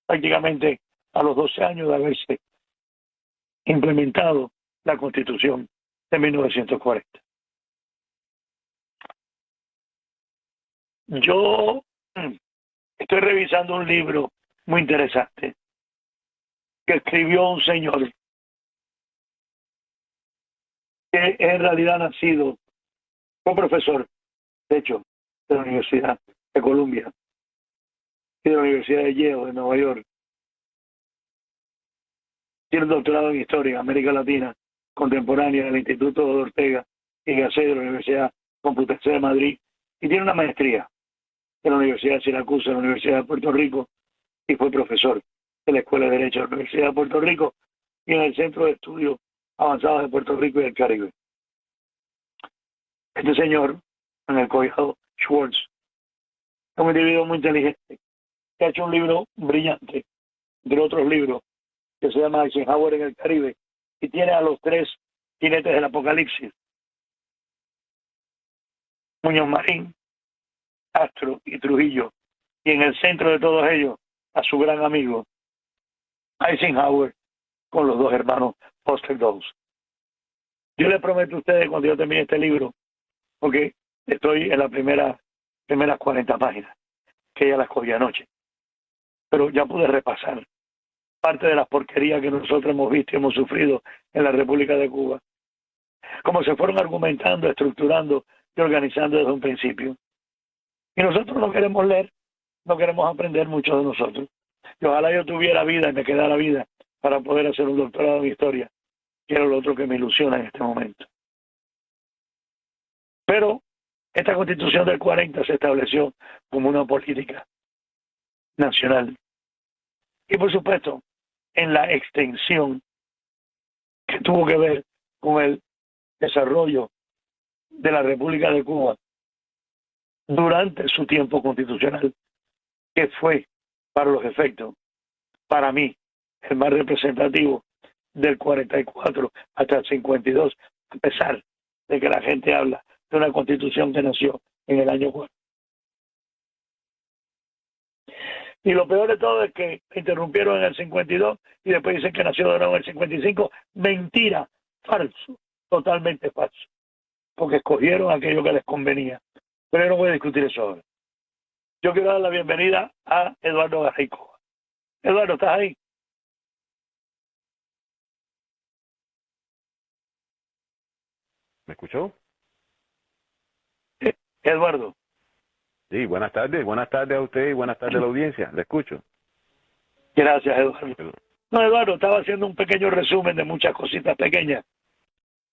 prácticamente a los 12 años de haberse implementado la Constitución de 1940. Yo estoy revisando un libro muy interesante que escribió un señor que en realidad fue profesor, de hecho, de la Universidad de Columbia y de la Universidad de Yale de Nueva York. Tiene un doctorado en Historia, América Latina, Contemporánea del Instituto de Ortega y Gasset de la Universidad Complutense de Madrid, y tiene una maestría en la Universidad de Siracusa, en la Universidad de Puerto Rico, y fue profesor de la Escuela de Derecho de la Universidad de Puerto Rico y en el Centro de Estudios Avanzados de Puerto Rico y del Caribe. Este señor, en el Collado Schwartz, es un individuo muy inteligente, que ha hecho un libro brillante, entre otros libros, que se llama Eisenhower en el Caribe, y tiene a los 3 jinetes del Apocalipsis: Muñoz Marín, Castro y Trujillo, y en el centro de todos ellos a su gran amigo Eisenhower con los 2 hermanos Foster Dulles. Yo les prometo a ustedes, cuando yo termine este libro, porque estoy en las primeras 40 páginas, que ya las cogí anoche, pero ya pude repasar parte de las porquerías que nosotros hemos visto y hemos sufrido en la República de Cuba, como se fueron argumentando, estructurando y organizando desde un principio. Y nosotros no queremos leer, no queremos aprender, muchos de nosotros. Y ojalá yo tuviera vida y me quedara vida para poder hacer un doctorado en historia, que era lo otro que me ilusiona en este momento. Pero esta Constitución del 40 se estableció como una política nacional. Y por supuesto, en la extensión que tuvo que ver con el desarrollo de la República de Cuba durante su tiempo constitucional, que fue, para los efectos, para mí, el más representativo del 44 hasta el 52, a pesar de que la gente habla de una constitución que nació en el año 4. Y lo peor de todo es que interrumpieron en el 52 y después dicen que nació de nuevo en el 55. Mentira, falso, totalmente falso, porque escogieron aquello que les convenía. Pero yo no voy a discutir eso ahora. Yo quiero dar la bienvenida a Eduardo Garaycoa. Eduardo, ¿estás ahí? ¿Me escuchó? Eduardo. Sí, buenas tardes a usted y buenas tardes a la audiencia, le escucho. Gracias, Eduardo. No, Eduardo, estaba haciendo un pequeño resumen de muchas cositas pequeñas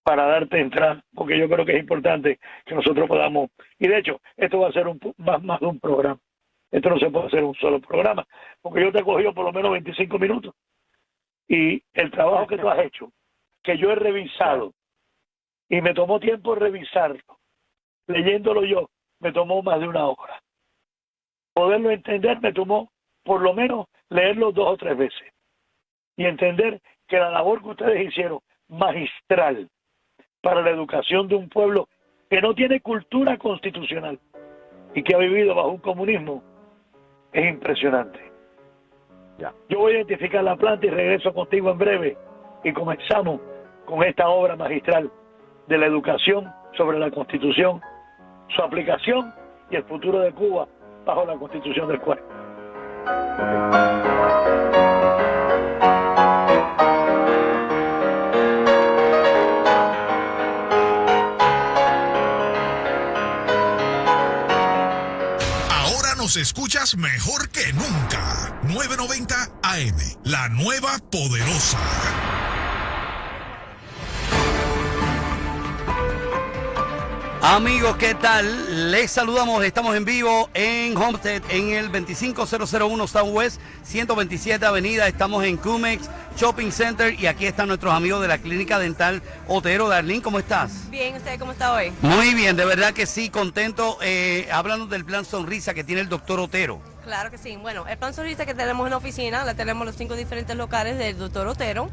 para darte entrada, porque yo creo que es importante que nosotros podamos, y de hecho, esto va a ser más de un programa. Esto no se puede hacer un solo programa, porque yo te he cogido por lo menos 25 minutos. Y el trabajo que tú has hecho, que yo he revisado, y me tomó tiempo revisarlo, leyéndolo yo, me tomó más de una hora. Poderlo entender me tomó por lo menos leerlo 2 o 3 veces. Y entender que la labor que ustedes hicieron, magistral, para la educación de un pueblo que no tiene cultura constitucional y que ha vivido bajo un comunismo, es impresionante. Ya. Yo voy a identificar la planta y regreso contigo en breve y comenzamos con esta obra magistral de la educación sobre la Constitución, su aplicación y el futuro de Cuba bajo la Constitución del 40. Ahora nos escuchas mejor que nunca. 990 AM, la nueva poderosa. Amigos, ¿qué tal? Les saludamos, estamos en vivo en Homestead, en el 25001 Southwest 127 Avenida, estamos en Cumex Shopping Center y aquí están nuestros amigos de la Clínica Dental Otero. Darlene, ¿cómo estás? Bien, ¿usted cómo está hoy? Muy bien, de verdad que sí, contento. Háblanos del plan Sonrisa que tiene el doctor Otero. Claro que sí. Bueno, el plan Sonrisa que tenemos en la oficina, la tenemos los 5 diferentes locales del doctor Otero.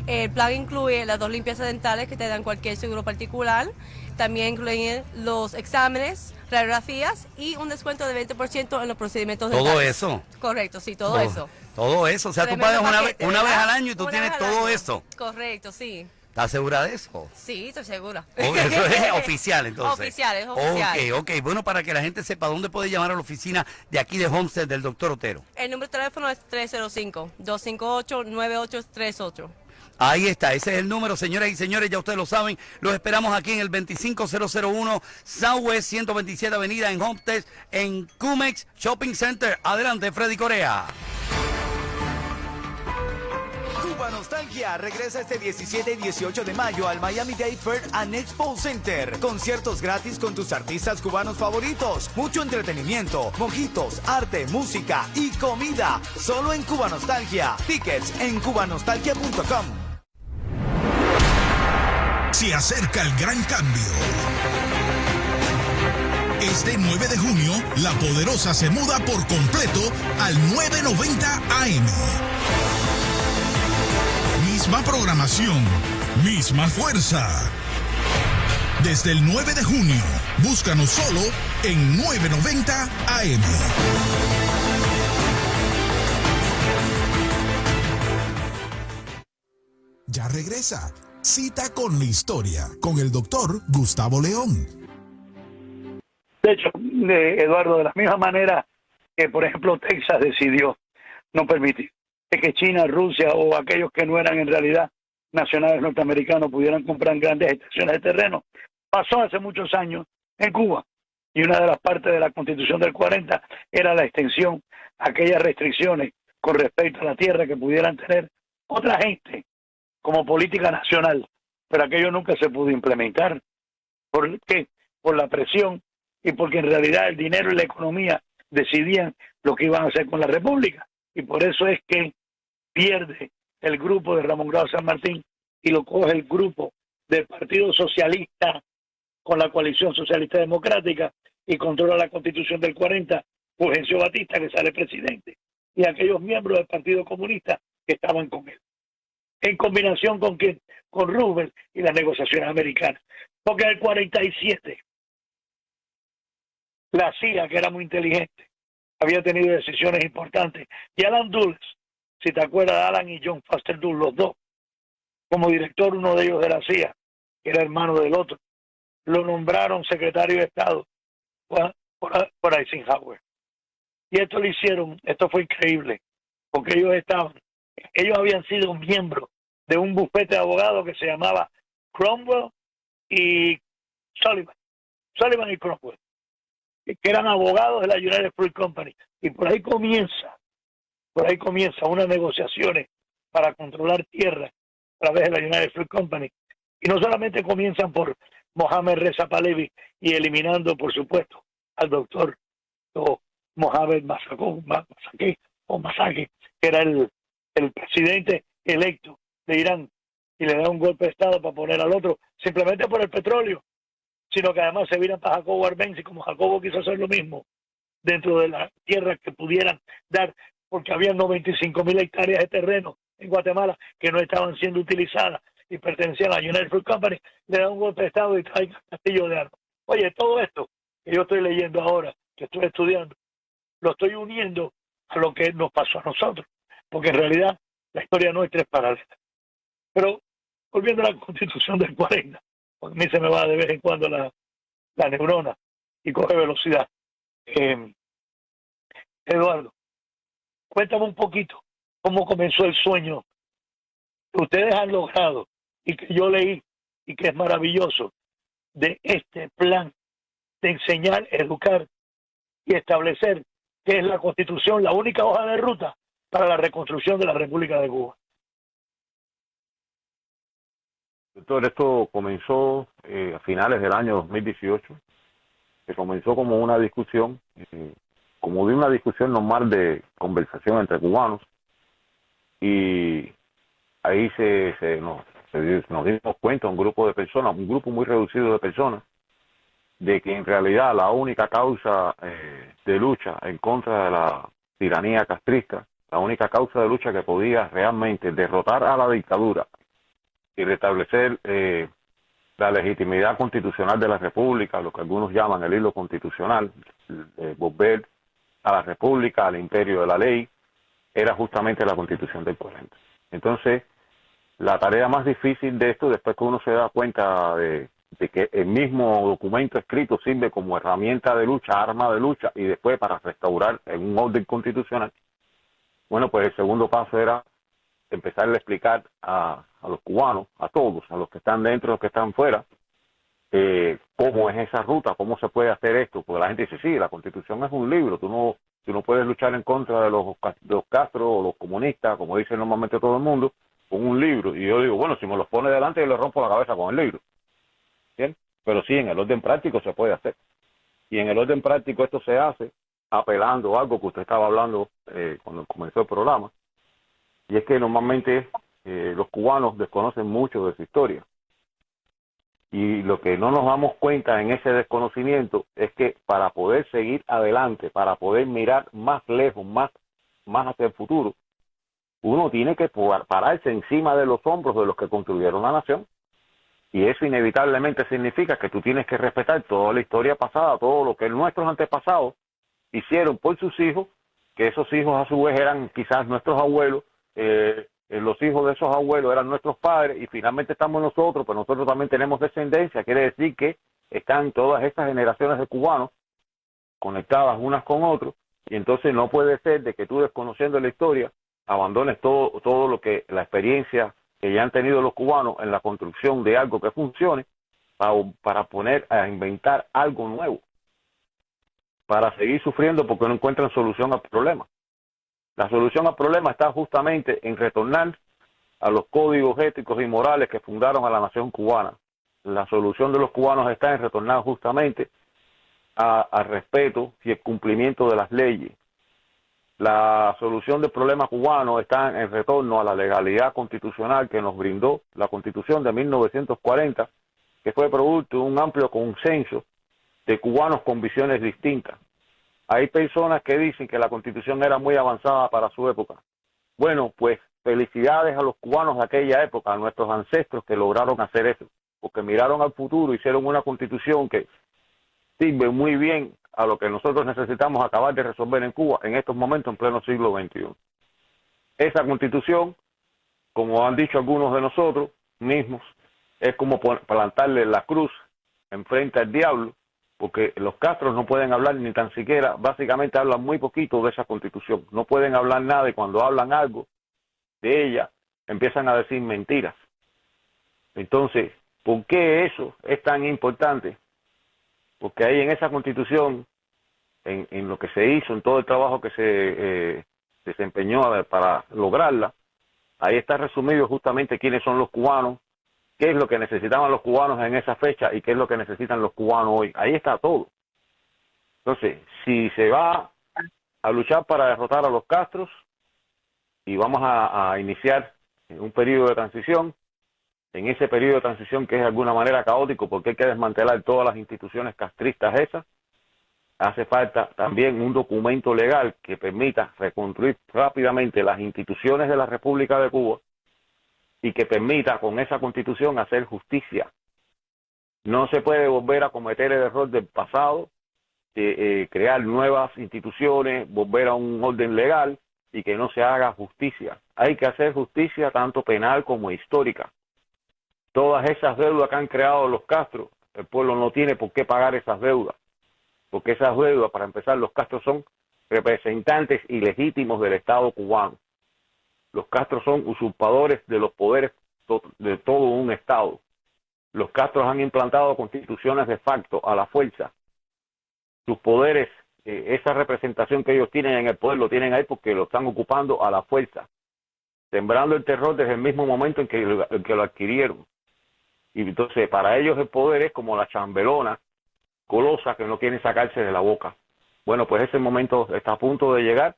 El plan incluye las 2 limpiezas dentales que te dan cualquier seguro particular. También incluyen los exámenes, radiografías y un descuento de 20% en los procedimientos dentales. ¿Todo eso? Correcto, sí, todo eso. Todo eso. O sea, tú Tremendo pagas paquete, una vez ¿verdad? al año y tú Una tienes vez al todo año. eso. Correcto, sí. ¿Estás segura de eso? Sí, estoy segura. Oh, eso es oficial, entonces. Oficial, es oficial. Ok. Bueno, para que la gente sepa dónde puede llamar a la oficina de aquí de Homestead del doctor Otero. El número de teléfono es 305-258-9838. Ahí está, ese es el número, señoras y señores, ya ustedes lo saben. Los esperamos aquí en el 25001 Southwest 127 Avenida en Homestead, en Cumex Shopping Center. Adelante, Freddy Corea. Cuba Nostalgia regresa este 17 y 18 de mayo al Miami-Dade Fair and Expo Center. Conciertos gratis con tus artistas cubanos favoritos. Mucho entretenimiento, mojitos, arte, música y comida. Solo en Cuba Nostalgia. Tickets en cubanostalgia.com. Se acerca el gran cambio. Este 9 de junio, La Poderosa se muda por completo al 990 AM. Misma programación, misma fuerza. Desde el 9 de junio, búscanos solo en 990 AM. Ya regresa. Cita con la historia, con el doctor Gustavo León. De hecho, Eduardo, de la misma manera que, por ejemplo, Texas decidió no permitir que China, Rusia o aquellos que no eran en realidad nacionales norteamericanos pudieran comprar grandes extensiones de terreno, pasó hace muchos años en Cuba. Y una de las partes de la Constitución del 40 era la extensión a aquellas restricciones con respecto a la tierra que pudieran tener otra gente como política nacional, pero aquello nunca se pudo implementar. ¿Por qué? Por la presión y porque en realidad el dinero y la economía decidían lo que iban a hacer con la República. Y por eso es que pierde el grupo de Ramón Grau San Martín y lo coge el grupo del Partido Socialista con la coalición socialista democrática y controla la Constitución del 40, Fulgencio Batista, que sale presidente, y aquellos miembros del Partido Comunista que estaban con él. En combinación con quién, con Roosevelt y las negociaciones americanas. Porque en el 47 la CIA, que era muy inteligente, había tenido decisiones importantes. Y Alan Dulles, si te acuerdas de Alan y John Foster Dulles, los dos, como director, uno de ellos de la CIA, que era hermano del otro, lo nombraron secretario de Estado por Eisenhower. Y esto lo hicieron, esto fue increíble, porque ellos habían sido miembros de un bufete de abogados que se llamaba Cromwell y Sullivan y Cromwell, que eran abogados de la United Fruit Company. Y por ahí comienza unas negociaciones para controlar tierra a través de la United Fruit Company. Y no solamente comienzan por Mohamed Reza Pahlavi y eliminando, por supuesto, al doctor Mohamed Mossadegh, que era el presidente electo de Irán, y le da un golpe de Estado para poner al otro, simplemente por el petróleo, sino que además se viran para Jacobo Arbenz, y como Jacobo quiso hacer lo mismo dentro de las tierras que pudieran dar, porque había 95,000 hectáreas de terreno en Guatemala que no estaban siendo utilizadas y pertenecían a la United Fruit Company, le da un golpe de Estado y trae Castillo de Armas. Oye, todo esto que yo estoy leyendo ahora, que estoy estudiando, lo estoy uniendo a lo que nos pasó a nosotros, porque en realidad la historia nuestra es paralela. Pero volviendo a la Constitución del 40, porque a mí se me va de vez en cuando la neurona y coge velocidad. Eduardo, cuéntame un poquito cómo comenzó el sueño que ustedes han logrado y que yo leí y que es maravilloso, de este plan de enseñar, educar y establecer que es la Constitución, la única hoja de ruta para la reconstrucción de la República de Cuba. Doctor, esto comenzó a finales del año 2018, que comenzó como una discusión, como de una discusión normal de conversación entre cubanos, y ahí nos dimos cuenta, un grupo de personas, un grupo muy reducido de personas, de que en realidad la única causa de lucha en contra de la tiranía castrista, la única causa de lucha que podía realmente derrotar a la dictadura y restablecer la legitimidad constitucional de la República, lo que algunos llaman el hilo constitucional, volver a la República, al imperio de la ley, era justamente la Constitución del 40. Entonces, la tarea más difícil de esto, después que uno se da cuenta de que el mismo documento escrito sirve como herramienta de lucha, arma de lucha, y después para restaurar en un orden constitucional, bueno, pues el segundo paso era empezar a explicar a los cubanos, a todos, a los que están dentro, a los que están fuera, cómo es esa ruta, cómo se puede hacer esto, porque la gente dice, sí, la Constitución es un libro, tú no puedes luchar en contra de los Castro o los comunistas, como dice normalmente todo el mundo, con un libro, y yo digo, bueno, si me los pone delante yo le rompo la cabeza con el libro, ¿bien? Pero sí, en el orden práctico se puede hacer, y en el orden práctico esto se hace apelando a algo que usted estaba hablando cuando comenzó el programa, y es que normalmente los cubanos desconocen mucho de su historia. Y lo que no nos damos cuenta en ese desconocimiento es que para poder seguir adelante, para poder mirar más lejos, más hacia el futuro, uno tiene que pararse encima de los hombros de los que construyeron la nación. Y eso inevitablemente significa que tú tienes que respetar toda la historia pasada, todo lo que nuestros antepasados hicieron por sus hijos, que esos hijos a su vez eran quizás nuestros abuelos, los hijos de esos abuelos eran nuestros padres, y finalmente estamos nosotros, pero nosotros también tenemos descendencia. Quiere decir que están todas estas generaciones de cubanos conectadas unas con otros, y entonces no puede ser de que tú, desconociendo la historia, abandones todo lo que la experiencia que ya han tenido los cubanos en la construcción de algo que funcione, para poner a inventar algo nuevo, para seguir sufriendo porque no encuentran solución al problema. La solución al problema está justamente en retornar a los códigos éticos y morales que fundaron a la nación cubana. La solución de los cubanos está en retornar justamente al respeto y el cumplimiento de las leyes. La solución del problema cubano está en el retorno a la legalidad constitucional que nos brindó la Constitución de 1940, que fue producto de un amplio consenso de cubanos con visiones distintas. Hay personas que dicen que la Constitución era muy avanzada para su época. Bueno, pues felicidades a los cubanos de aquella época, a nuestros ancestros que lograron hacer eso, porque miraron al futuro, hicieron una Constitución que sirve muy bien a lo que nosotros necesitamos acabar de resolver en Cuba en estos momentos, en pleno siglo XXI. Esa Constitución, como han dicho algunos de nosotros mismos, es como plantarle la cruz enfrente al diablo, porque los Castros no pueden hablar ni tan siquiera, básicamente hablan muy poquito de esa Constitución, no pueden hablar nada, y cuando hablan algo de ella, empiezan a decir mentiras. Entonces, ¿por qué eso es tan importante? Porque ahí en esa Constitución, en lo que se hizo, en todo el trabajo que se desempeñó para lograrla, ahí está resumido justamente quiénes son los cubanos, qué es lo que necesitaban los cubanos en esa fecha y qué es lo que necesitan los cubanos hoy. Ahí está todo. Entonces, si se va a luchar para derrotar a los Castros y vamos a iniciar un periodo de transición, en ese periodo de transición que es de alguna manera caótico porque hay que desmantelar todas las instituciones castristas esas, hace falta también un documento legal que permita reconstruir rápidamente las instituciones de la República de Cuba y que permita con esa Constitución hacer justicia. No se puede volver a cometer el error del pasado, de crear nuevas instituciones, volver a un orden legal y que no se haga justicia. Hay que hacer justicia tanto penal como histórica. Todas esas deudas que han creado los Castro, el pueblo no tiene por qué pagar esas deudas, porque esas deudas, para empezar, los Castro son representantes ilegítimos del Estado cubano. Los Castro son usurpadores de los poderes de todo un Estado. Los Castros han implantado constituciones de facto a la fuerza. Sus poderes, esa representación que ellos tienen en el poder, lo tienen ahí porque lo están ocupando a la fuerza, sembrando el terror desde el mismo momento en que lo adquirieron. Y entonces para ellos el poder es como la chambelona golosa que no quieren sacarse de la boca. Bueno, pues ese momento está a punto de llegar,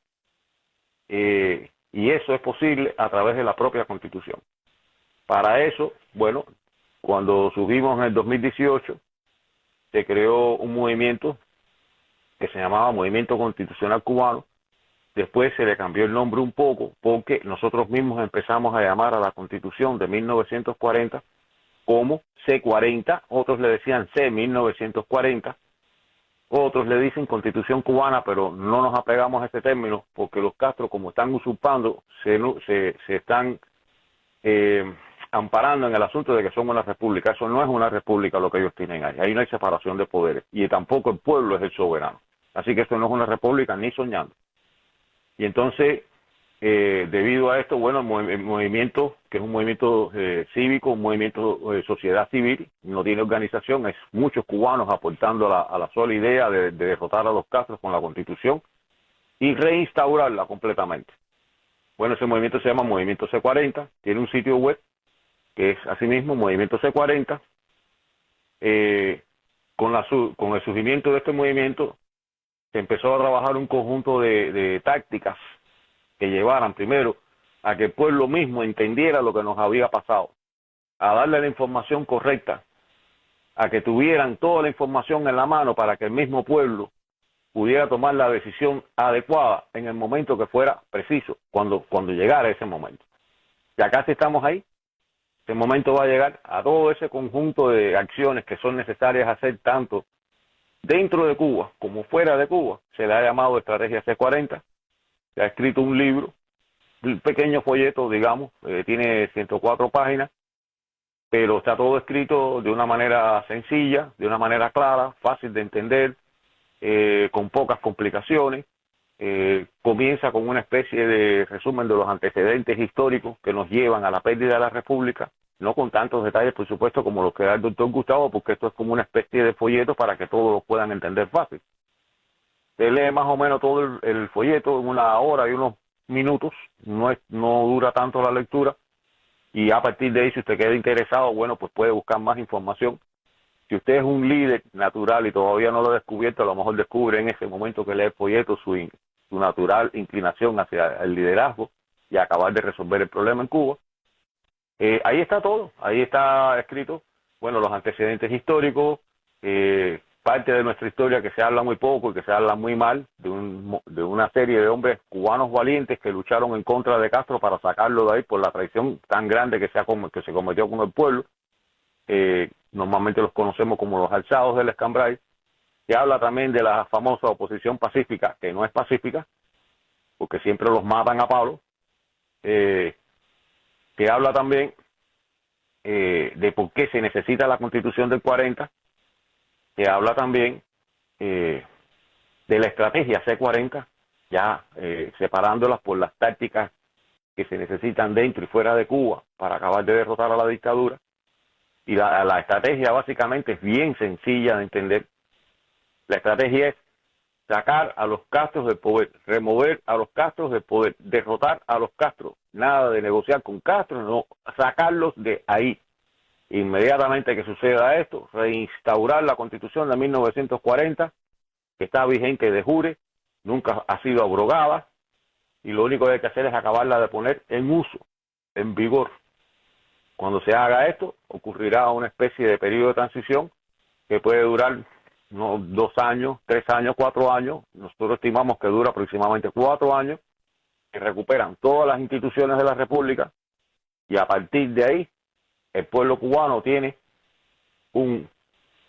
y eso es posible a través de la propia Constitución. Para eso, bueno, cuando surgimos en el 2018, se creó un movimiento que se llamaba Movimiento Constitucional Cubano, después se le cambió el nombre un poco porque nosotros mismos empezamos a llamar a la Constitución de 1940 como C40, otros le decían C 1940, otros le dicen Constitución cubana, pero no nos apegamos a ese término porque los Castro, como están usurpando, se están amparando en el asunto de que son una república. Eso no es una república lo que ellos tienen ahí. Ahí no hay separación de poderes y tampoco el pueblo es el soberano. Así que esto no es una república ni soñando. Y entonces, debido a esto, bueno, el movimiento, que es un movimiento cívico, un movimiento de sociedad civil, no tiene organización, es muchos cubanos aportando a la sola idea de derrotar a los Castro con la Constitución y reinstaurarla completamente. Bueno, ese movimiento se llama Movimiento C40, tiene un sitio web que es asimismo Movimiento C40. Con el surgimiento de este movimiento se empezó a trabajar un conjunto de tácticas que llevaran primero a que el pueblo mismo entendiera lo que nos había pasado, a darle la información correcta, a que tuvieran toda la información en la mano para que el mismo pueblo pudiera tomar la decisión adecuada en el momento que fuera preciso, cuando llegara ese momento. Ya casi estamos ahí. Ese momento va a llegar a todo ese conjunto de acciones que son necesarias hacer tanto dentro de Cuba como fuera de Cuba. Se le ha llamado Estrategia C40. Se ha escrito un libro, un pequeño folleto, digamos, tiene 104 páginas, pero está todo escrito de una manera sencilla, de una manera clara, fácil de entender, con pocas complicaciones. Comienza con una especie de resumen de los antecedentes históricos que nos llevan a la pérdida de la República, no con tantos detalles, por supuesto, como los que da el doctor Gustavo, porque esto es como una especie de folleto para que todos lo puedan entender fácil. Se lee más o menos todo el folleto en 1 hora y unos minutos, no dura tanto la lectura, y a partir de ahí, si usted queda interesado, bueno, pues puede buscar más información. Si usted es un líder natural y todavía no lo ha descubierto, a lo mejor descubre en ese momento que lee el folleto su natural inclinación hacia el liderazgo y acabar de resolver el problema en Cuba. Ahí está todo, ahí está escrito, bueno, los antecedentes históricos, parte de nuestra historia que se habla muy poco y que se habla muy mal, de una serie de hombres cubanos valientes que lucharon en contra de Castro para sacarlo de ahí por la traición tan grande que se cometió con el pueblo. Normalmente los conocemos como los alzados del Escambray. Se habla también de la famosa oposición pacífica, que no es pacífica, porque siempre los matan a palo. Se habla también de por qué se necesita la Constitución del 40. Se habla también de la estrategia C40, ya separándolas por las tácticas que se necesitan dentro y fuera de Cuba para acabar de derrotar a la dictadura. Y la estrategia básicamente es bien sencilla de entender. La estrategia es sacar a los Castros del poder, remover a los Castros del poder, derrotar a los Castros. Nada de negociar con Castro, no, sacarlos de ahí. Inmediatamente que suceda esto, reinstaurar la Constitución de 1940, que está vigente de jure, nunca ha sido abrogada, y lo único que hay que hacer es acabarla de poner en uso, en vigor. Cuando se haga esto, ocurrirá una especie de periodo de transición que puede durar 2 años, 3 años, 4 años. Nosotros estimamos que dura aproximadamente 4 años, que recuperan todas las instituciones de la República, y a partir de ahí el pueblo cubano tiene un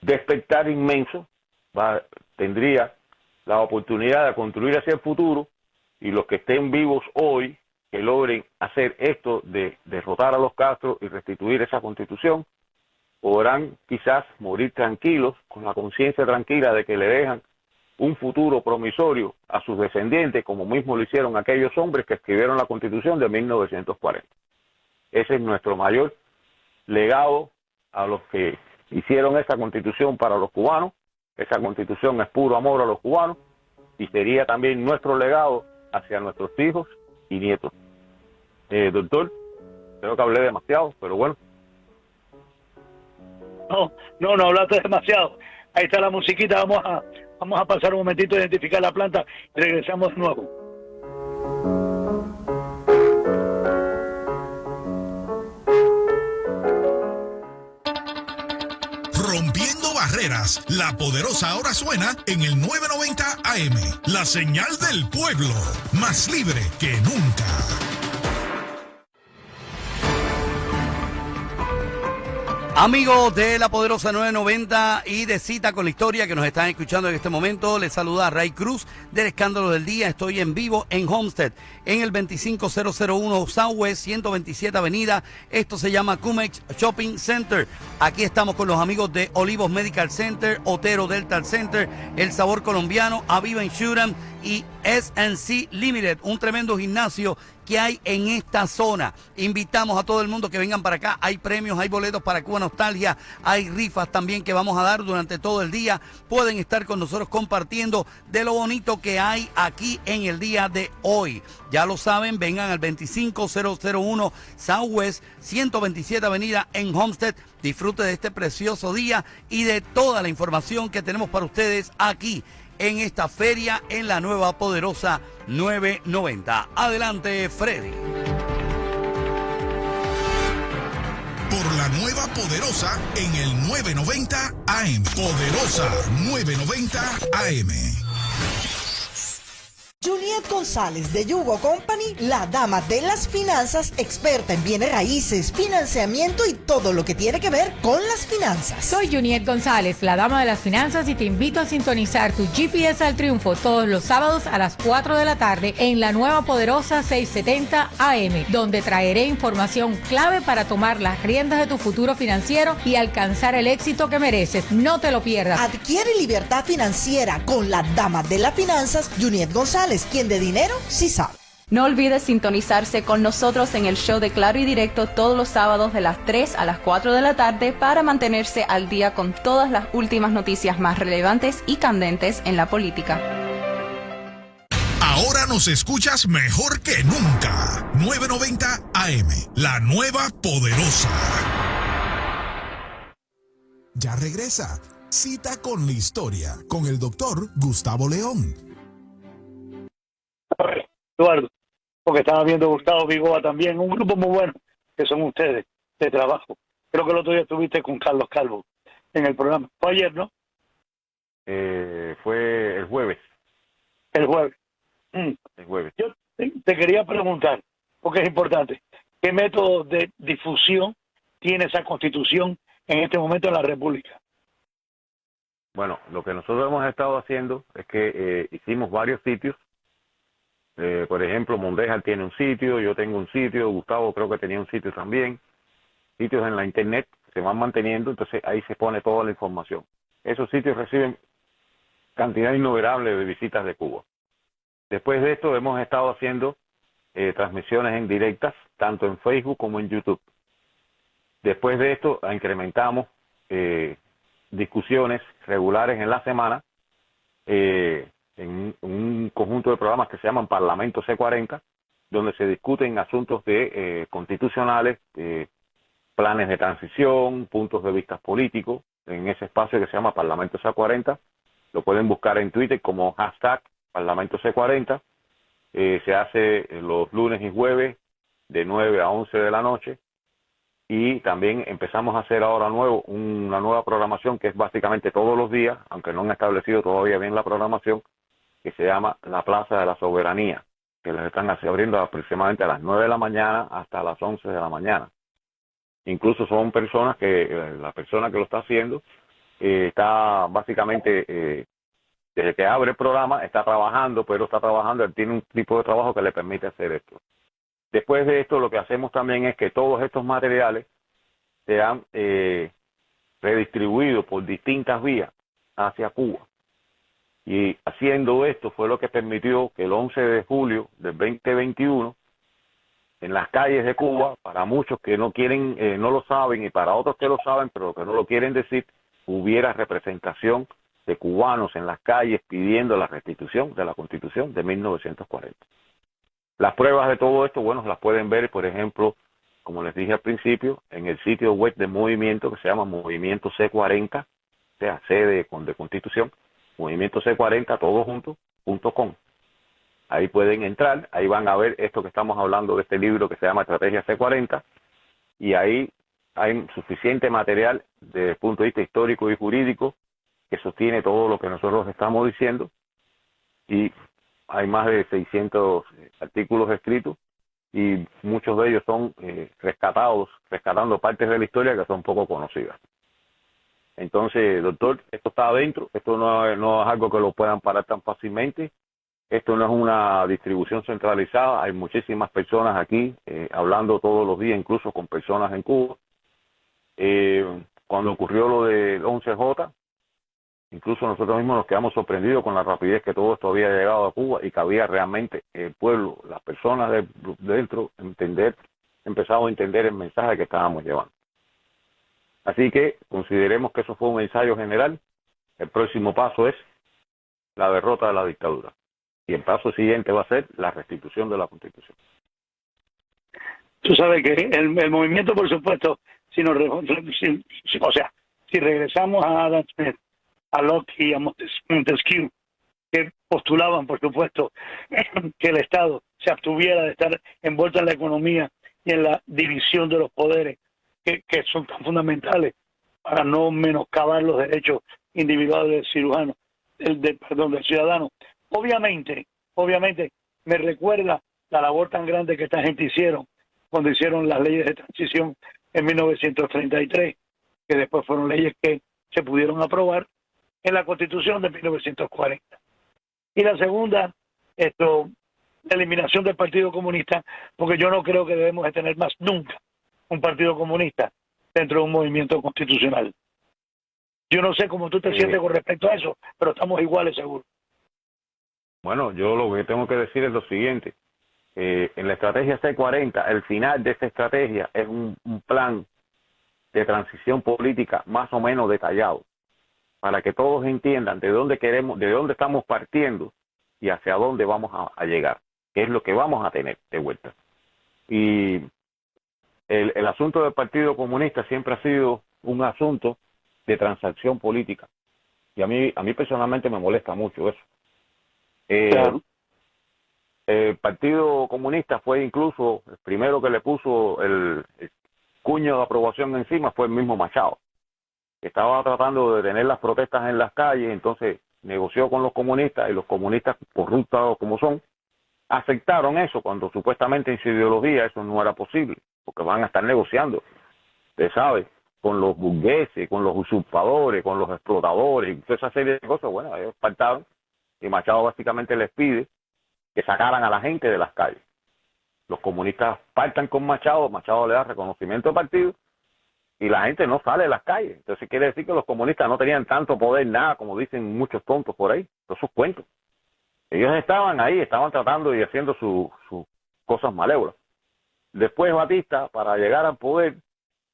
despertar inmenso, tendría la oportunidad de construir hacia el futuro, y los que estén vivos hoy, que logren hacer esto de derrotar a los Castro y restituir esa Constitución, podrán quizás morir tranquilos, con la conciencia tranquila de que le dejan un futuro promisorio a sus descendientes, como mismo lo hicieron aquellos hombres que escribieron la Constitución de 1940. Ese es nuestro mayor legado a los que hicieron esa Constitución para los cubanos. Esa Constitución es puro amor a los cubanos, y sería también nuestro legado hacia nuestros hijos y nietos. Doctor, creo que hablé demasiado, pero bueno. No hablaste demasiado. Ahí está la musiquita, vamos a pasar un momentito a identificar la planta y regresamos de nuevo. Rompiendo barreras más. La Poderosa ahora suena en el 990 AM. La señal del pueblo. Más libre que nunca. Amigos de la Poderosa 990 y de Cita con la Historia que nos están escuchando en este momento, les saluda a Ray Cruz del Escándalo del Día. Estoy en vivo en Homestead, en el 25001 Southwest 127 Avenida. Esto se llama Cumex Shopping Center. Aquí estamos con los amigos de Olivos Medical Center, Otero Dental Center, El Sabor Colombiano, Aviva Insurance y S&C Limited, un tremendo gimnasio que hay en esta zona. Invitamos a todo el mundo que vengan para acá. Hay premios, hay boletos para Cuba Nostalgia, hay rifas también que vamos a dar durante todo el día. Pueden estar con nosotros compartiendo de lo bonito que hay aquí en el día de hoy. Ya lo saben, vengan al 25001 Southwest 127 Avenida en Homestead. Disfrute de este precioso día y de toda la información que tenemos para ustedes aquí en esta feria en la nueva Poderosa 990. Adelante, Freddy. Por la nueva Poderosa en el 990 AM. Poderosa 990 AM. Juliet González de Yugo Company, la dama de las finanzas, experta en bienes raíces, financiamiento y todo lo que tiene que ver con las finanzas. Soy Juliet González, la dama de las finanzas, y te invito a sintonizar tu GPS al triunfo todos los sábados a las 4 de la tarde en la nueva Poderosa 670 AM, donde traeré información clave para tomar las riendas de tu futuro financiero y alcanzar el éxito que mereces. No te lo pierdas. Adquiere libertad financiera con la dama de las finanzas, Juliet González, quien de dinero sí sabe. No olvides sintonizarse con nosotros en el show de Claro y Directo todos los sábados de las 3 a las 4 de la tarde para mantenerse al día con todas las últimas noticias más relevantes y candentes en la política. Ahora nos escuchas mejor que nunca. 990 AM, la nueva Poderosa. Ya regresa. Cita con la Historia con el doctor Gustavo León. Eduardo, porque estaba viendo Gustavo Vigoa también, un grupo muy bueno que son ustedes de trabajo. Creo que el otro día estuviste con Carlos Calvo en el programa. Fue ayer, ¿no? Fue el jueves. El jueves. El jueves. Yo te quería preguntar, porque es importante, ¿qué método de difusión tiene esa constitución en este momento en la República? Bueno, lo que nosotros hemos estado haciendo es que hicimos varios sitios. Por ejemplo, Mondeja tiene un sitio, yo tengo un sitio, Gustavo creo que tenía un sitio también. Sitios en la internet se van manteniendo, entonces ahí se pone toda la información. Esos sitios reciben cantidad innumerable de visitas de Cuba. Después de esto hemos estado haciendo transmisiones en directas, tanto en Facebook como en YouTube. Después de esto incrementamos discusiones regulares en la semana, en un conjunto de programas que se llaman Parlamento C40, donde se discuten asuntos constitucionales, planes de transición, puntos de vista políticos, en ese espacio que se llama Parlamento C40. Lo pueden buscar en Twitter como hashtag Parlamento C40. Se hace los lunes y jueves de 9 a 11 de la noche. Y también empezamos a hacer ahora una nueva programación que es básicamente todos los días, aunque no han establecido todavía bien la programación, que se llama la Plaza de la Soberanía, que les están abriendo aproximadamente a las 9 de la mañana hasta las 11 de la mañana. Incluso son personas que, la persona que lo está haciendo, está básicamente, desde que abre el programa, está trabajando, él tiene un tipo de trabajo que le permite hacer esto. Después de esto, lo que hacemos también es que todos estos materiales sean redistribuidos por distintas vías hacia Cuba. Y haciendo esto fue lo que permitió que el 11 de julio del 2021, en las calles de Cuba, para muchos que no quieren, no lo saben, y para otros que lo saben, pero que no lo quieren decir, hubiera representación de cubanos en las calles pidiendo la restitución de la Constitución de 1940. Las pruebas de todo esto, bueno, las pueden ver, por ejemplo, como les dije al principio, en el sitio web del movimiento que se llama Movimiento C40, o sea, C de Constitución, Movimiento C40, todo junto.com. Ahí pueden entrar, ahí van a ver esto que estamos hablando de este libro que se llama Estrategia C40, y ahí hay suficiente material desde el punto de vista histórico y jurídico que sostiene todo lo que nosotros estamos diciendo, y hay más de 600 artículos escritos, y muchos de ellos son rescatando partes de la historia que son poco conocidas. Entonces, doctor, esto está adentro, esto no es algo que lo puedan parar tan fácilmente, esto no es una distribución centralizada, hay muchísimas personas aquí hablando todos los días, incluso con personas en Cuba. Cuando ocurrió lo del 11J, incluso nosotros mismos nos quedamos sorprendidos con la rapidez que todo esto había llegado a Cuba y que había realmente el pueblo, las personas de dentro, empezado a entender el mensaje que estábamos llevando. Así que consideremos que eso fue un ensayo general. El próximo paso es la derrota de la dictadura. Y el paso siguiente va a ser la restitución de la Constitución. Tú sabes que el movimiento, por supuesto, si regresamos a Adam Smith, a Locke y a Montesquieu, que postulaban, por supuesto, que el Estado se abstuviera de estar envuelto en la economía y en la división de los poderes, que son tan fundamentales para no menoscabar los derechos individuales del cirujano, del ciudadano. Obviamente, me recuerda la labor tan grande que esta gente hicieron cuando hicieron las leyes de transición en 1933, que después fueron leyes que se pudieron aprobar en la Constitución de 1940. Y la segunda, la eliminación del Partido Comunista, porque yo no creo que debemos de tener más nunca un partido comunista dentro de un movimiento constitucional. Yo no sé cómo tú te sientes con respecto a eso, pero estamos iguales seguro. Bueno, yo lo que tengo que decir es lo siguiente. En la estrategia C40, el final de esta estrategia es un plan de transición política más o menos detallado, para que todos entiendan de dónde estamos partiendo y hacia dónde vamos a llegar, qué es lo que vamos a tener de vuelta. Y el asunto del Partido Comunista siempre ha sido un asunto de transacción política, y a mí personalmente me molesta mucho eso. Claro. El Partido Comunista fue incluso el primero que le puso el cuño de aprobación encima, fue el mismo Machado. Estaba tratando de detener las protestas en las calles, entonces negoció con los comunistas, y los comunistas, corruptos como son, aceptaron eso cuando supuestamente en su ideología eso no era posible, porque van a estar negociando, usted sabe, con los burgueses, con los usurpadores, con los explotadores, y toda esa serie de cosas. Bueno, ellos faltaron, y Machado básicamente les pide que sacaran a la gente de las calles. Los comunistas pactan con Machado, Machado le da reconocimiento al partido, y la gente no sale de las calles. Entonces quiere decir que los comunistas no tenían tanto poder, nada, como dicen muchos tontos por ahí, todos esos cuentos. Ellos estaban ahí, estaban tratando y haciendo sus cosas malévolas. Después Batista, para llegar al poder,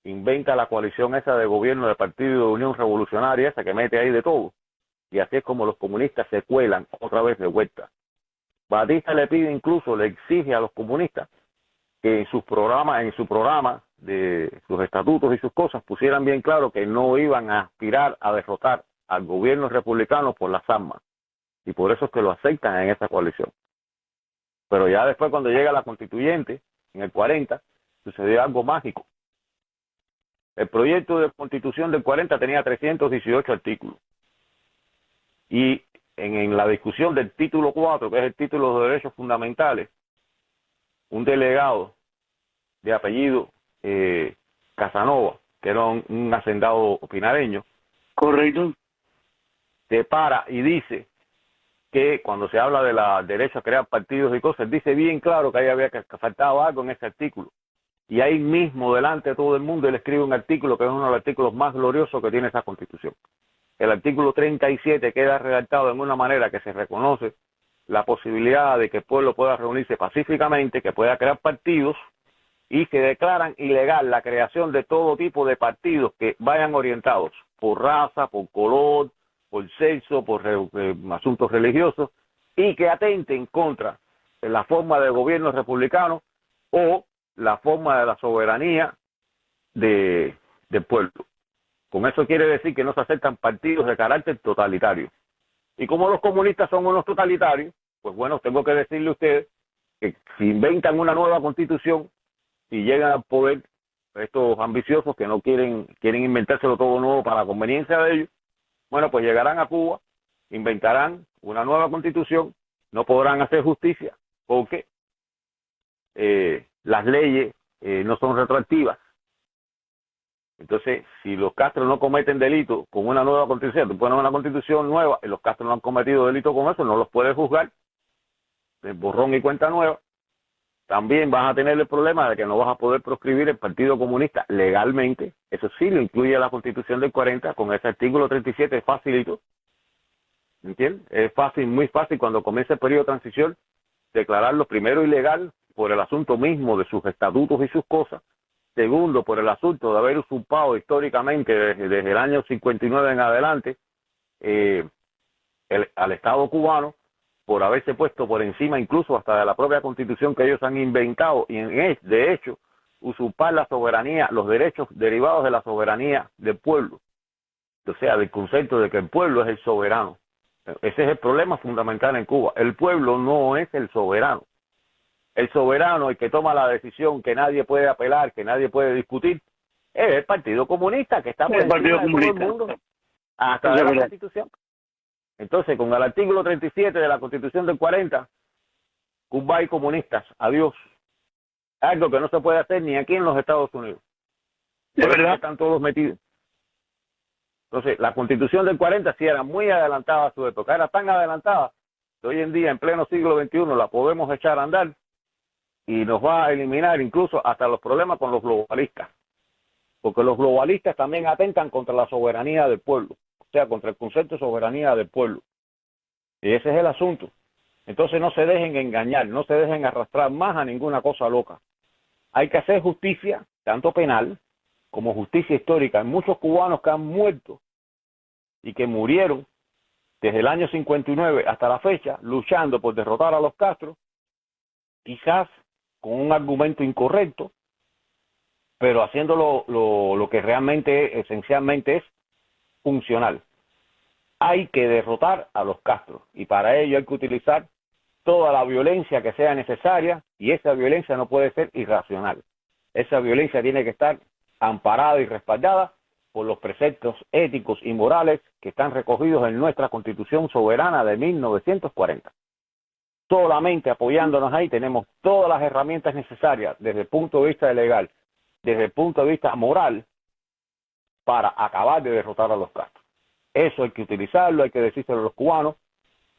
inventa la coalición esa de gobierno del Partido de Unión Revolucionaria, esa que mete ahí de todo. Y así es como los comunistas se cuelan otra vez de vuelta. Batista le pide, incluso le exige a los comunistas que en su programa de sus estatutos y sus cosas pusieran bien claro que no iban a aspirar a derrotar al gobierno republicano por las armas, y por eso es que lo aceptan en esa coalición. Pero ya después, cuando llega la constituyente en el 40, sucedió algo mágico. El proyecto de constitución del 40 tenía 318 artículos, y en la discusión del título 4, que es el título de derechos fundamentales, un delegado de apellido Casanova, que era un hacendado pinareño, correcto, se para y dice que cuando se habla de la derecho a crear partidos y cosas, dice bien claro que ahí había que faltaba algo en ese artículo. Y ahí mismo, delante de todo el mundo, él escribe un artículo que es uno de los artículos más gloriosos que tiene esa Constitución. El artículo 37 queda redactado de una manera que se reconoce la posibilidad de que el pueblo pueda reunirse pacíficamente, que pueda crear partidos, y se declaran ilegal la creación de todo tipo de partidos que vayan orientados por raza, por color, por sexo, por asuntos religiosos, y que atenten contra la forma de gobierno republicano o la forma de la soberanía del pueblo. Con eso quiere decir que no se aceptan partidos de carácter totalitario. Y como los comunistas son unos totalitarios, pues bueno, tengo que decirle a ustedes que si inventan una nueva constitución y llegan al poder, estos ambiciosos que no quieren inventárselo todo nuevo para la conveniencia de ellos, Bueno, pues llegarán a Cuba, inventarán una nueva constitución, no podrán hacer justicia porque las leyes no son retroactivas. Entonces, si los Castro no cometen delito con una nueva constitución, tú pones una constitución nueva y los Castro no han cometido delito con eso, no los puedes juzgar, de borrón y cuenta nueva. También vas a tener el problema de que no vas a poder proscribir el Partido Comunista legalmente. Eso sí lo incluye la Constitución del 40, con ese artículo 37 es facilito. ¿Entiendes? Es fácil, muy fácil cuando comienza el periodo de transición, declararlo primero ilegal por el asunto mismo de sus estatutos y sus cosas. Segundo, por el asunto de haber usurpado históricamente desde el año 59 en adelante al Estado cubano, por haberse puesto por encima incluso hasta de la propia constitución que ellos han inventado y de hecho usurpar la soberanía, los derechos derivados de la soberanía del pueblo, o sea, del concepto de que el pueblo es el soberano. Ese es el problema fundamental en Cuba. El pueblo no es el soberano. El soberano, el que toma la decisión que nadie puede apelar, que nadie puede discutir, es el Partido Comunista, que está por encima de todo el mundo, hasta de la Constitución. Entonces, con el artículo 37 de la Constitución del 40, Cuba y comunistas, adiós. Algo que no se puede hacer ni aquí en los Estados Unidos. ¿De verdad? Están todos metidos. Entonces, la Constitución del 40 sí era muy adelantada a su época, era tan adelantada que hoy en día, en pleno siglo XXI, la podemos echar a andar y nos va a eliminar incluso hasta los problemas con los globalistas. Porque los globalistas también atentan contra la soberanía del pueblo. O sea, contra el concepto de soberanía del pueblo. Y ese es el asunto. Entonces no se dejen engañar, no se dejen arrastrar más a ninguna cosa loca. Hay que hacer justicia, tanto penal como justicia histórica. Hay muchos cubanos que han muerto y que murieron desde el año 59 hasta la fecha, luchando por derrotar a los Castro, quizás con un argumento incorrecto, pero haciendo lo que realmente, esencialmente es funcional. Hay que derrotar a los Castro y para ello hay que utilizar toda la violencia que sea necesaria y esa violencia no puede ser irracional. Esa violencia tiene que estar amparada y respaldada por los preceptos éticos y morales que están recogidos en nuestra Constitución Soberana de 1940. Solamente apoyándonos ahí tenemos todas las herramientas necesarias desde el punto de vista legal, desde el punto de vista moral, para acabar de derrotar a los Castro. Eso hay que utilizarlo, hay que decírselo a los cubanos,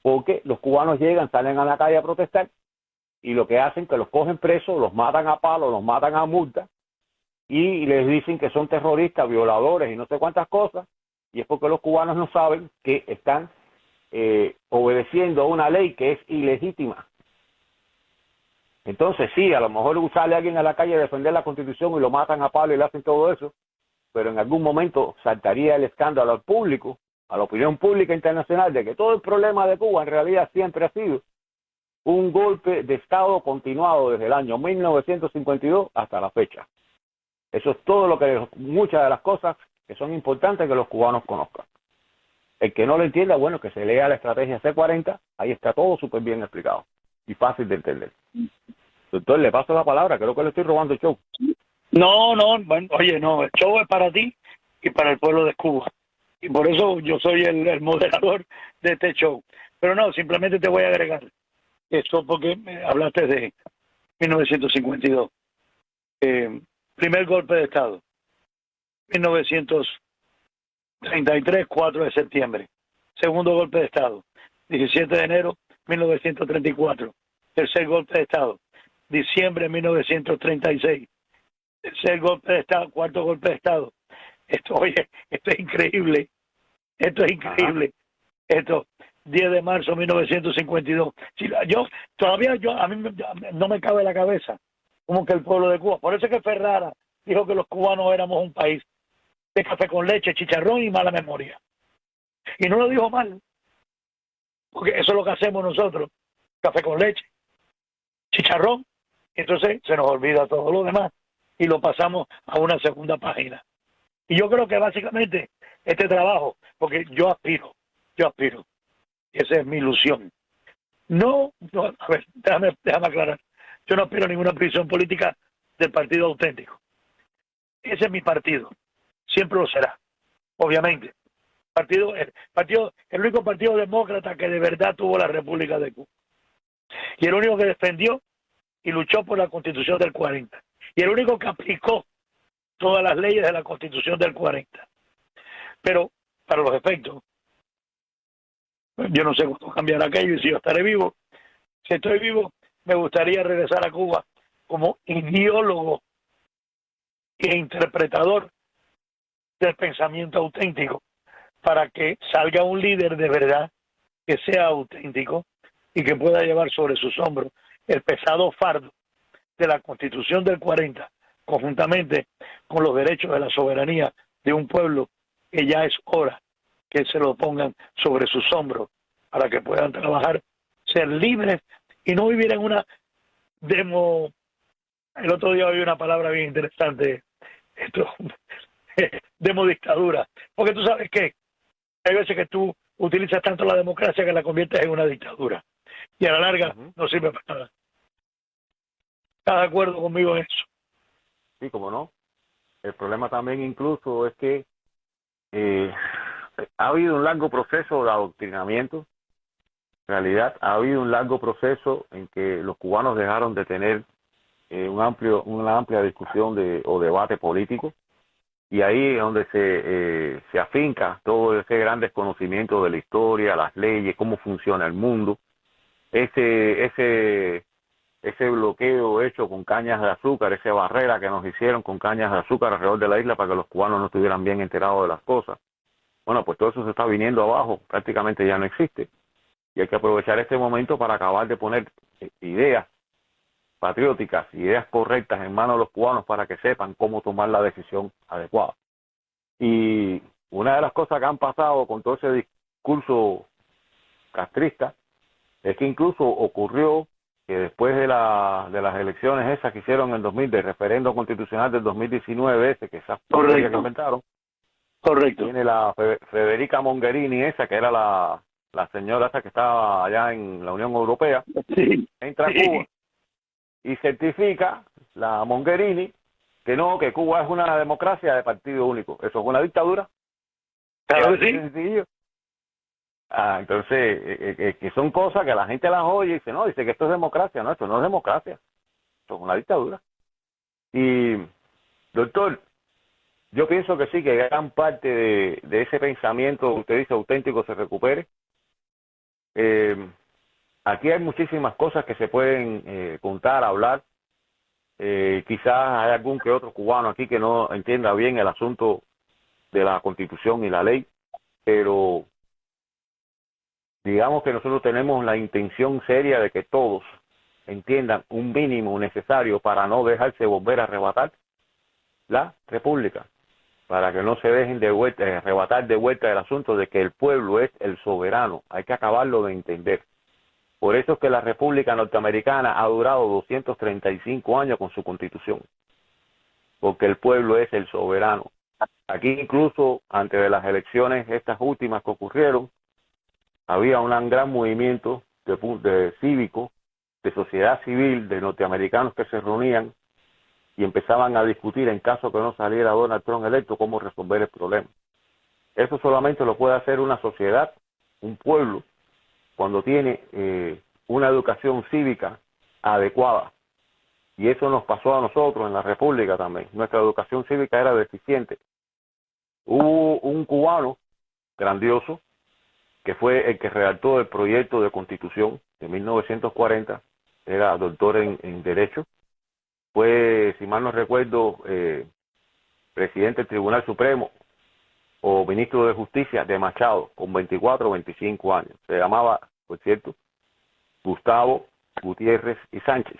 porque los cubanos llegan, salen a la calle a protestar, y lo que hacen es que los cogen presos, los matan a palos, los matan a multa, y les dicen que son terroristas, violadores y no sé cuántas cosas, y es porque los cubanos no saben que están obedeciendo a una ley que es ilegítima. Entonces sí, a lo mejor sale alguien a la calle a defender la Constitución y lo matan a palo y le hacen todo eso, pero en algún momento saltaría el escándalo al público, a la opinión pública internacional, de que todo el problema de Cuba en realidad siempre ha sido un golpe de Estado continuado desde el año 1952 hasta la fecha. Eso es todo lo que, muchas de las cosas que son importantes que los cubanos conozcan. El que no lo entienda, bueno, que se lea la estrategia C40, ahí está todo súper bien explicado y fácil de entender. Doctor, le paso la palabra, creo que le estoy robando el show. No, bueno, oye, no, el show es para ti y para el pueblo de Cuba. Y por eso yo soy el moderador de este show. Pero no, simplemente te voy a agregar esto porque me hablaste de 1952. Primer golpe de Estado, 1933, 4 de septiembre. Segundo golpe de Estado, 17 de enero, 1934. Tercer golpe de Estado, diciembre de 1936. Tercer golpe de Estado, cuarto golpe de Estado. Esto es increíble. Esto es increíble. Esto, 10 de marzo de 1952. A mí no me cabe la cabeza como que el pueblo de Cuba. Por eso es que Ferrara dijo que los cubanos éramos un país de café con leche, chicharrón y mala memoria. Y no lo dijo mal, porque eso es lo que hacemos nosotros. Café con leche, chicharrón, y entonces se nos olvida todo lo demás y lo pasamos a una segunda página. Y yo creo que básicamente este trabajo, porque yo aspiro, y esa es mi ilusión. No, a ver, déjame aclarar. Yo no aspiro a ninguna prisión política del Partido Auténtico. Ese es mi partido. Siempre lo será, obviamente. el único partido demócrata que de verdad tuvo la República de Cuba. Y el único que defendió y luchó por la Constitución del 40. Y el único que aplicó todas las leyes de la Constitución del 40. Pero, para los efectos, yo no sé cuándo cambiará aquello y si yo estaré vivo. Si estoy vivo, me gustaría regresar a Cuba como ideólogo e interpretador del pensamiento auténtico, para que salga un líder de verdad que sea auténtico y que pueda llevar sobre sus hombros el pesado fardo de la Constitución del 40, conjuntamente con los derechos de la soberanía de un pueblo que ya es hora que se lo pongan sobre sus hombros para que puedan trabajar, ser libres y no vivir en una demo. El otro día oí una palabra bien interesante, demodictadura, porque tú sabes que hay veces que tú utilizas tanto la democracia que la conviertes en una dictadura y a la larga no sirve para nada. ¿Estás de acuerdo conmigo en eso? Sí, cómo no. El problema también incluso es que ha habido un largo proceso de adoctrinamiento. En realidad ha habido un largo proceso en que los cubanos dejaron de tener una amplia discusión o debate político, y ahí es donde se afinca todo ese gran desconocimiento de la historia, las leyes, cómo funciona el mundo, ese bloqueo hecho con cañas de azúcar, esa barrera que nos hicieron con cañas de azúcar alrededor de la isla para que los cubanos no estuvieran bien enterados de las cosas. Bueno, pues todo eso se está viniendo abajo, prácticamente ya no existe, y hay que aprovechar este momento para acabar de poner ideas patrióticas, ideas correctas en manos de los cubanos para que sepan cómo tomar la decisión adecuada. Y una de las cosas que han pasado con todo ese discurso castrista es que incluso ocurrió que después de las elecciones esas que hicieron en el 2000, del referendo constitucional del 2019 ese, que esas porquerías que inventaron, correcto, tiene la Federica Mogherini esa, que era la señora esa que estaba allá en la Unión Europea, sí, entra a Cuba y certifica la Mogherini que Cuba es una democracia de partido único. Eso es una dictadura. Claro que sí. Sencillo. Entonces, que son cosas que la gente las oye y dice, no, dice que esto es democracia. No, esto no es democracia. Esto es una dictadura. Y, doctor, yo pienso que sí, que gran parte de ese pensamiento que usted dice auténtico se recupere. Aquí hay muchísimas cosas que se pueden contar, hablar. Quizás hay algún que otro cubano aquí que no entienda bien el asunto de la Constitución y la ley, pero digamos que nosotros tenemos la intención seria de que todos entiendan un mínimo necesario para no dejarse volver a arrebatar la República, para que no se dejen arrebatar de vuelta el asunto de que el pueblo es el soberano. Hay que acabarlo de entender. Por eso es que la República Norteamericana ha durado 235 años con su Constitución, porque el pueblo es el soberano. Aquí incluso, antes de las elecciones estas últimas que ocurrieron, había un gran movimiento de cívico, de sociedad civil, de norteamericanos que se reunían y empezaban a discutir, en caso que no saliera Donald Trump electo, cómo resolver el problema. Eso solamente lo puede hacer una sociedad, un pueblo, cuando tiene una educación cívica adecuada. Y eso nos pasó a nosotros en la República también. Nuestra educación cívica era deficiente. Hubo un cubano grandioso que fue el que redactó el proyecto de Constitución de 1940, era doctor en Derecho, fue, si mal no recuerdo, presidente del Tribunal Supremo o ministro de Justicia de Machado, con 24 o 25 años. Se llamaba, por cierto, Gustavo Gutiérrez y Sánchez.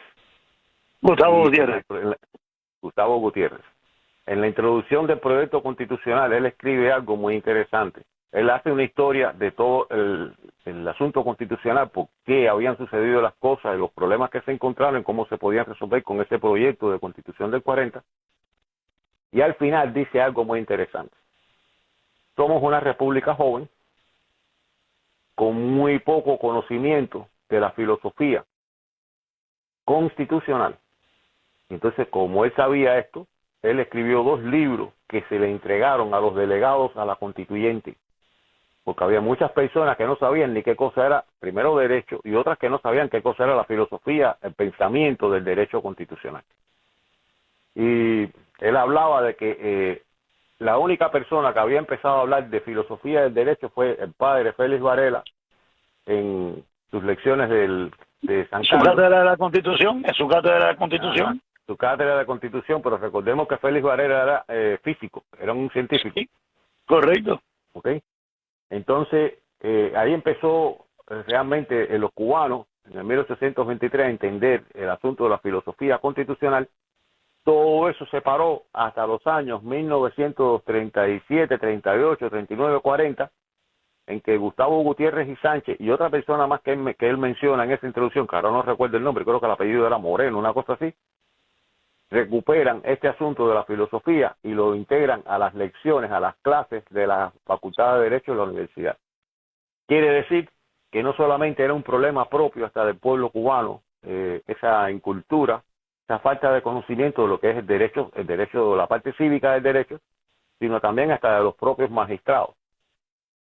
Gustavo Gutiérrez. En la introducción del proyecto constitucional, él escribe algo muy interesante. Él hace una historia de todo el asunto constitucional, por qué habían sucedido las cosas, y los problemas que se encontraron, y cómo se podían resolver con ese proyecto de Constitución del 40. Y al final dice algo muy interesante. Somos una república joven, con muy poco conocimiento de la filosofía constitucional. Entonces, como él sabía esto, él escribió 2 libros que se le entregaron a los delegados a la constituyente, porque había muchas personas que no sabían ni qué cosa era, primero, derecho, y otras que no sabían qué cosa era la filosofía, el pensamiento del derecho constitucional. Y él hablaba de que la única persona que había empezado a hablar de filosofía del derecho fue el padre Félix Varela en sus lecciones de San Carlos. ¿Su cátedra de la Constitución? ¿Es su cátedra de la Constitución? Su cátedra de Constitución, pero recordemos que Félix Varela era físico, era un científico. Sí, correcto. ¿Ok? Entonces, ahí empezó realmente los cubanos, en el 1823, a entender el asunto de la filosofía constitucional. Todo eso se paró hasta los años 1937, 38, 39, 40, en que Gustavo Gutiérrez y Sánchez y otra persona más que él menciona en esa introducción, que ahora no recuerdo el nombre, creo que el apellido era Moreno, una cosa así, recuperan este asunto de la filosofía y lo integran a las lecciones, a las clases de la Facultad de Derecho de la universidad. Quiere decir que no solamente era un problema propio hasta del pueblo cubano, esa incultura, esa falta de conocimiento de lo que es el derecho, la parte cívica del derecho, sino también hasta de los propios magistrados.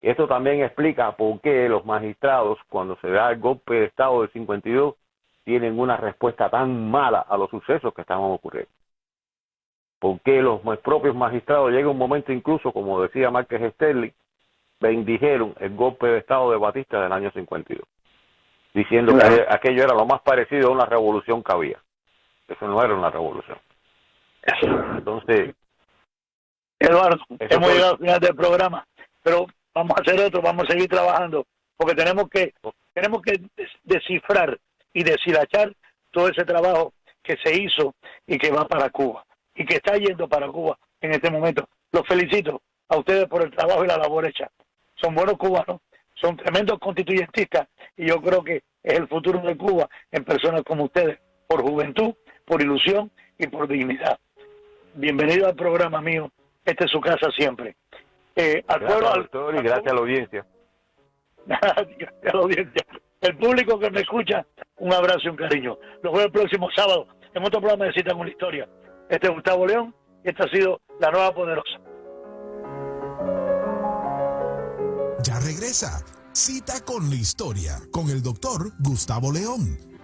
Esto también explica por qué los magistrados, cuando se da el golpe de Estado del 52, tienen una respuesta tan mala a los sucesos que estaban ocurriendo. ¿Por qué los propios magistrados llega un momento incluso, como decía Márquez Sterling, bendijeron el golpe de Estado de Batista del año 52, diciendo que aquello era lo más parecido a una revolución que había? Eso no era una revolución. Entonces, Eduardo, hemos llegado al final del programa, pero vamos a hacer otro, vamos a seguir trabajando, porque tenemos que descifrar y deshilachar todo ese trabajo que se hizo y que va para Cuba, y que está yendo para Cuba en este momento. Los felicito a ustedes por el trabajo y la labor hecha. Son buenos cubanos, son tremendos constituyentistas, y yo creo que es el futuro de Cuba en personas como ustedes, por juventud, por ilusión y por dignidad. Bienvenido al programa mío, esta es su casa siempre. Gracias, doctor, y gracias a la audiencia. Gracias a la audiencia. El público que me escucha, un abrazo y un cariño. Los veo el próximo sábado en otro programa de Cita con la Historia. Este es Gustavo León y esta ha sido La Nueva Poderosa. Ya regresa Cita con la Historia con el doctor Gustavo León.